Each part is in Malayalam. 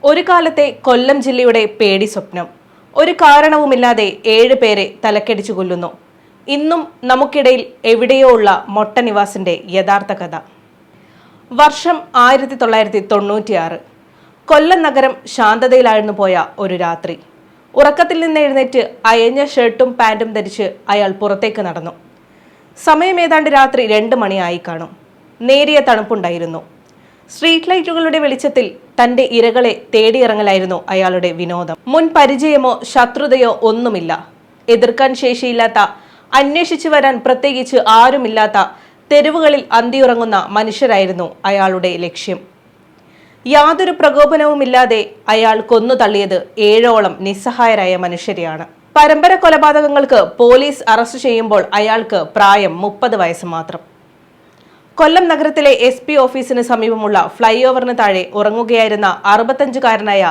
ഒരു കാലത്തെ കൊല്ലം ജില്ലയുടെ പേടി സ്വപ്നം. ഒരു കാരണവുമില്ലാതെ 7 പേരെ തലക്കടിച്ചു കൊല്ലുന്നു. ഇന്നും നമുക്കിടയിൽ എവിടെയോ ഉള്ള മൊട്ട നിവാസിന്റെ യഥാർത്ഥ കഥ. വർഷം 1996. കൊല്ലം നഗരം ശാന്തതയിലായിരുന്നു പോയ ഒരു രാത്രി. ഉറക്കത്തിൽ നിന്ന് എഴുന്നേറ്റ് അയഞ്ഞ ഷർട്ടും പാൻറ്റും ധരിച്ച് അയാൾ പുറത്തേക്ക് നടന്നു. സമയം ഏതാണ്ട് രാത്രി 2 മണിയായി കാണും. നേരിയ തണുപ്പുണ്ടായിരുന്നു. സ്ട്രീറ്റ് ലൈറ്റുകളുടെ വെളിച്ചത്തിൽ തന്റെ ഇരകളെ തേടിയിറങ്ങലായിരുന്നു അയാളുടെ വിനോദം. മുൻ പരിചയമോ ശത്രുതയോ ഒന്നുമില്ല. എതിർക്കാൻ ശേഷിയില്ലാത്ത, അന്വേഷിച്ചു വരാൻ പ്രത്യേകിച്ച് ആരുമില്ലാത്ത തെരുവുകളിൽ അന്തിയുറങ്ങുന്ന മനുഷ്യരായിരുന്നു അയാളുടെ ലക്ഷ്യം. യാതൊരു പ്രകോപനവുമില്ലാതെ അയാൾ കൊന്നു തള്ളിയത് 7ഓളം നിസ്സഹായരായ മനുഷ്യരെയാണ്. പരമ്പര കൊലപാതകങ്ങൾക്ക് പോലീസ് അറസ്റ്റ് ചെയ്യുമ്പോൾ അയാൾക്ക് പ്രായം 30 വയസ്സ് മാത്രം. കൊല്ലം നഗരത്തിലെ SP ഓഫീസിന് സമീപമുള്ള ഫ്ലൈ ഓവറിന് താഴെ ഉറങ്ങുകയായിരുന്ന 65-കാരനായ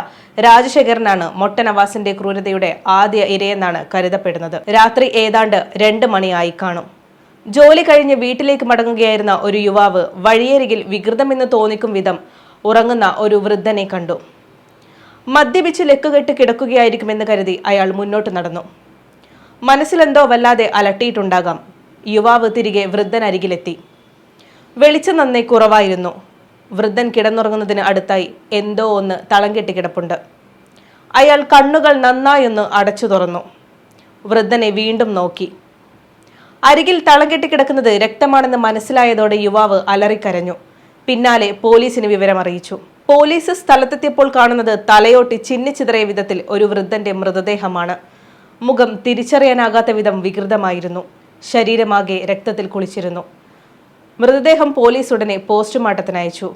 രാജശേഖരനാണ് മൊട്ട നവാസിന്റെ ക്രൂരതയുടെ ആദ്യ ഇരയെന്നാണ് കരുതപ്പെടുന്നത്. രാത്രി ഏതാണ്ട് 2 മണിയായി കാണും. ജോലി കഴിഞ്ഞ് വീട്ടിലേക്ക് മടങ്ങുകയായിരുന്ന ഒരു യുവാവ് വഴിയരികിൽ വികൃതമെന്ന് തോന്നിക്കും വിധം ഉറങ്ങുന്ന ഒരു വൃദ്ധനെ കണ്ടു. മദ്യപിച്ച് ലെക്കുകെട്ട് കിടക്കുകയായിരിക്കുമെന്ന് കരുതി അയാൾ മുന്നോട്ട് നടന്നു. മനസ്സിലെന്തോ വല്ലാതെ അലട്ടിയിട്ടുണ്ടാകാം. യുവാവ് തിരികെ വൃദ്ധനരികിലെത്തി. വെളിച്ചം നന്നേ കുറവായിരുന്നു. വൃദ്ധൻ കിടന്നുറങ്ങുന്നതിന് അടുത്തായി എന്തോ ഒന്ന് തളം കെട്ടി കിടപ്പുണ്ട്. അയാൾ കണ്ണുകൾ നന്നായൊന്ന് അടച്ചു തുറന്നു. വൃദ്ധനെ വീണ്ടും നോക്കി. അരികിൽ തളം കെട്ടി കിടക്കുന്നത് രക്തമാണെന്ന് മനസ്സിലായതോടെ യുവാവ് അലറിക്കരഞ്ഞു. പിന്നാലെ പോലീസിന് വിവരമറിയിച്ചു. പോലീസ് സ്ഥലത്തെത്തിയപ്പോൾ കാണുന്നത് തലയോട്ടി ചിന്നിച്ചിതറിയ വിധത്തിൽ ഒരു വൃദ്ധന്റെ മൃതദേഹമാണ്. മുഖം തിരിച്ചറിയാനാകാത്ത വിധം വികൃതമായിരുന്നു. ശരീരമാകെ രക്തത്തിൽ കുളിച്ചിരുന്നു. മൃതദേഹം പോലീസ് ഉടനെ പോസ്റ്റ്മോർട്ടത്തിന് അയച്ചു.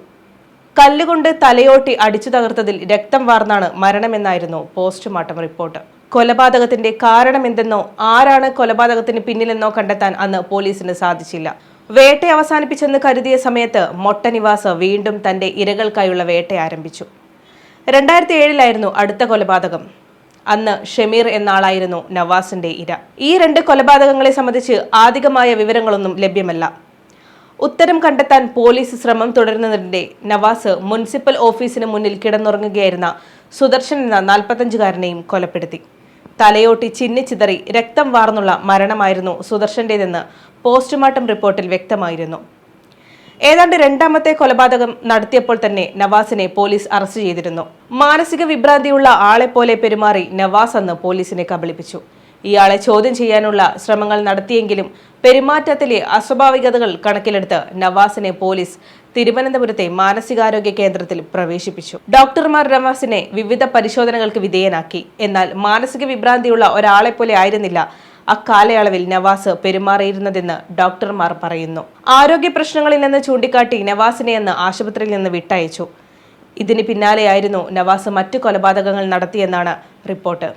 കല്ലുകൊണ്ട് തലയോട്ടി അടിച്ചു തകർത്തതിൽ രക്തം വാർന്നാണ് മരണമെന്നായിരുന്നു പോസ്റ്റ്മോർട്ടം റിപ്പോർട്ട്. കൊലപാതകത്തിന്റെ കാരണമെന്തെന്നോ ആരാണ് കൊലപാതകത്തിന് പിന്നിലെന്നോ കണ്ടെത്താൻ അന്ന് പോലീസിന് സാധിച്ചില്ല. വേട്ട അവസാനിപ്പിച്ചെന്ന് കരുതിയ സമയത്ത് മൊട്ട നിവാസ് വീണ്ടും തന്റെ ഇരകൾക്കായുള്ള വേട്ട ആരംഭിച്ചു. 2007 അടുത്ത കൊലപാതകം. അന്ന് ഷമീർ എന്ന ആളായിരുന്നു നവാസിന്റെ ഇര. ഈ 2 കൊലപാതകങ്ങളെ സംബന്ധിച്ച് ആധികമായ വിവരങ്ങളൊന്നും ലഭ്യമല്ല. ഉത്തരം കണ്ടെത്താൻ പോലീസ് ശ്രമം തുടരുന്നതിനിടെ നവാസ് മുനിസിപ്പൽ ഓഫീസിന് മുന്നിൽ കിടന്നുറങ്ങുകയായിരുന്ന സുദർശൻ എന്ന 45-കാരനെയും കൊലപ്പെടുത്തി. തലയോട്ടി ചിന്നിച്ചിതറി രക്തം വാർന്നുള്ള മരണമായിരുന്നു സുദർശന്റേതെന്ന് പോസ്റ്റ്മോർട്ടം റിപ്പോർട്ടിൽ വ്യക്തമായിരുന്നു. ഏതാണ്ട് 2ാമത്തെ കൊലപാതകം നടത്തിയപ്പോൾ തന്നെ നവാസിനെ പോലീസ് അറസ്റ്റ് ചെയ്തിരുന്നു. മാനസിക വിഭ്രാന്തിയുള്ള ആളെപ്പോലെ പെരുമാറി നവാസ് അന്ന് പോലീസിനെ കബളിപ്പിച്ചു. ഇയാളെ ചോദ്യം ചെയ്യാനുള്ള ശ്രമങ്ങൾ നടത്തിയെങ്കിലും പെരുമാറ്റത്തിലെ അസ്വാഭാവികതകൾ കണക്കിലെടുത്ത് നവാസിനെ പോലീസ് തിരുവനന്തപുരത്തെ മാനസികാരോഗ്യ കേന്ദ്രത്തിൽ പ്രവേശിപ്പിച്ചു. ഡോക്ടർമാർ നവാസിനെ വിവിധ പരിശോധനകൾക്ക് വിധേയനാക്കി. എന്നാൽ മാനസിക വിഭ്രാന്തിയുള്ള ഒരാളെപ്പോലെ ആയിരുന്നില്ല അക്കാലയളവിൽ നവാസ് പെരുമാറിയിരുന്നതെന്ന് ഡോക്ടർമാർ പറയുന്നു. ആരോഗ്യ പ്രശ്നങ്ങളിൽ നിന്ന് ചൂണ്ടിക്കാട്ടി നവാസിനെ അന്ന് ആശുപത്രിയിൽ നിന്ന് വിട്ടയച്ചു. ഇതിന് പിന്നാലെയായിരുന്നു നവാസ് മറ്റു കൊലപാതകങ്ങൾ നടത്തിയെന്നാണ് റിപ്പോർട്ട്.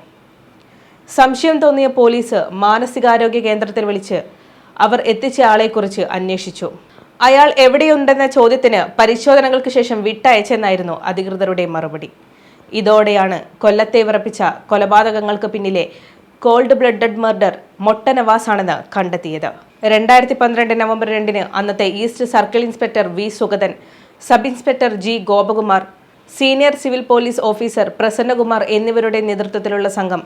സംശയം തോന്നിയ പോലീസ് മാനസികാരോഗ്യ കേന്ദ്രത്തിൽ വിളിച്ച് അവർ എത്തിച്ച ആളെക്കുറിച്ച് അന്വേഷിച്ചു. അയാൾ എവിടെയുണ്ടെന്ന ചോദ്യത്തിന് പരിശോധനകൾക്ക് ശേഷം വിട്ടയച്ചെന്നായിരുന്നു അധികൃതരുടെ മറുപടി. ഇതോടെയാണ് കൊല്ലത്തെ വിറപ്പിച്ച കൊലപാതകങ്ങൾക്ക് പിന്നിലെ കോൾഡ് ബ്ലഡഡ് മർഡർ മൊട്ട നവാസാണെന്ന് കണ്ടെത്തിയത്. 2012 നവംബർ 2 അന്നത്തെ east circle inspector V Sugathan, sub inspector G Gopakumar, senior civil police officer Prasannakumar എന്നിവരുടെ നേതൃത്വത്തിലുള്ള സംഘം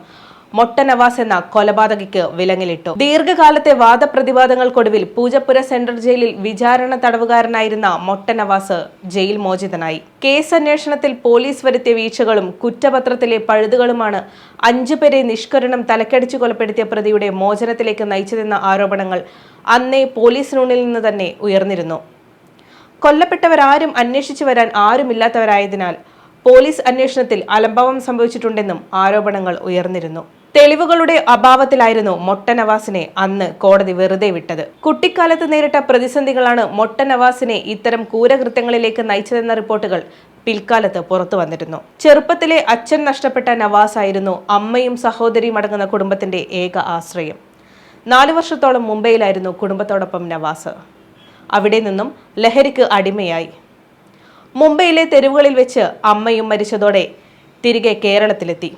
മൊട്ട നവാസ് എന്ന കൊലപാതകയ്ക്ക് വിലങ്ങിലിട്ടു. ദീർഘകാലത്തെ വാദപ്രതിവാദങ്ങൾക്കൊടുവിൽ പൂജപ്പുര സെൻട്രൽ ജയിലിൽ വിചാരണ തടവുകാരനായിരുന്ന മൊട്ട നവാസ് ജയിൽ മോചിതനായി. കേസ് അന്വേഷണത്തിൽ പോലീസ് വരുത്തിയ വീഴ്ചകളും കുറ്റപത്രത്തിലെ പഴുതുകളുമാണ് 5 പേരെ നിഷ്കരുണം തലക്കടിച്ചു കൊലപ്പെടുത്തിയ പ്രതിയുടെ മോചനത്തിലേക്ക് നയിച്ചതെന്ന ആരോപണങ്ങൾ അന്നേ പോലീസിനുള്ളിൽ നിന്ന് തന്നെ ഉയർന്നിരുന്നു. കൊല്ലപ്പെട്ടവരാരും അന്വേഷിച്ചു വരാൻ ആരുമില്ലാത്തവരായതിനാൽ പോലീസ് അന്വേഷണത്തിൽ അലംഭാവം സംഭവിച്ചിട്ടുണ്ടെന്നും ആരോപണങ്ങൾ ഉയർന്നിരുന്നു. തെളിവുകളുടെ അഭാവത്തിലായിരുന്നു മൊട്ട നവാസിനെ അന്ന് കോടതി വെറുതെ വിട്ടത്. കുട്ടിക്കാലത്ത് നേരിട്ട പ്രതിസന്ധികളാണ് മൊട്ട നവാസിനെ ഇത്തരം ക്രൂരകൃത്യങ്ങളിലേക്ക് നയിച്ചതെന്ന റിപ്പോർട്ടുകൾ പിൽക്കാലത്ത് പുറത്തു വന്നിരുന്നു. ചെറുപ്പത്തിലെ അച്ഛൻ നഷ്ടപ്പെട്ട നവാസ് ആയിരുന്നു അമ്മയും സഹോദരിയും അടങ്ങുന്ന കുടുംബത്തിന്റെ ഏക ആശ്രയം. 4 വർഷത്തോളം മുംബൈയിലായിരുന്നു കുടുംബത്തോടൊപ്പം നവാസ്. അവിടെ നിന്നും ലഹരിക്ക് അടിമയായി. മുംബൈയിലെ തെരുവുകളിൽ വെച്ച് അമ്മയും മരിച്ചതോടെ തിരികെ കേരളത്തിലെത്തി.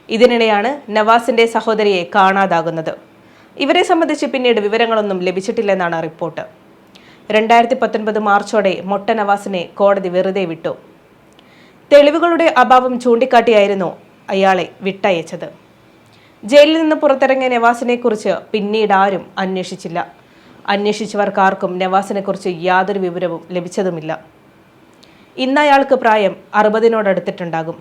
ഇതിനിടെയാണ് നവാസിന്റെ സഹോദരിയെ കാണാതാകുന്നത്. ഇവരെ സംബന്ധിച്ച് പിന്നീട് വിവരങ്ങളൊന്നും ലഭിച്ചിട്ടില്ലെന്നാണ് റിപ്പോർട്ട്. 2019 മാർച്ചോടെ മൊട്ട നവാസിനെ കോടതി വെറുതെ വിട്ടു. തെളിവുകളുടെ അഭാവം ചൂണ്ടിക്കാട്ടിയായിരുന്നു അയാളെ വിട്ടയച്ചത്. ജയിലിൽ നിന്ന് പുറത്തിറങ്ങിയ നവാസിനെക്കുറിച്ച് പിന്നീട് ആരും അന്വേഷിച്ചില്ല. അന്വേഷിച്ചവർക്കാർക്കും നവാസിനെക്കുറിച്ച് യാതൊരു വിവരവും ലഭിച്ചതുമില്ല. ഇന്ന് അയാൾക്ക് പ്രായം 60-നോടടുത്തിട്ടുണ്ടാകും.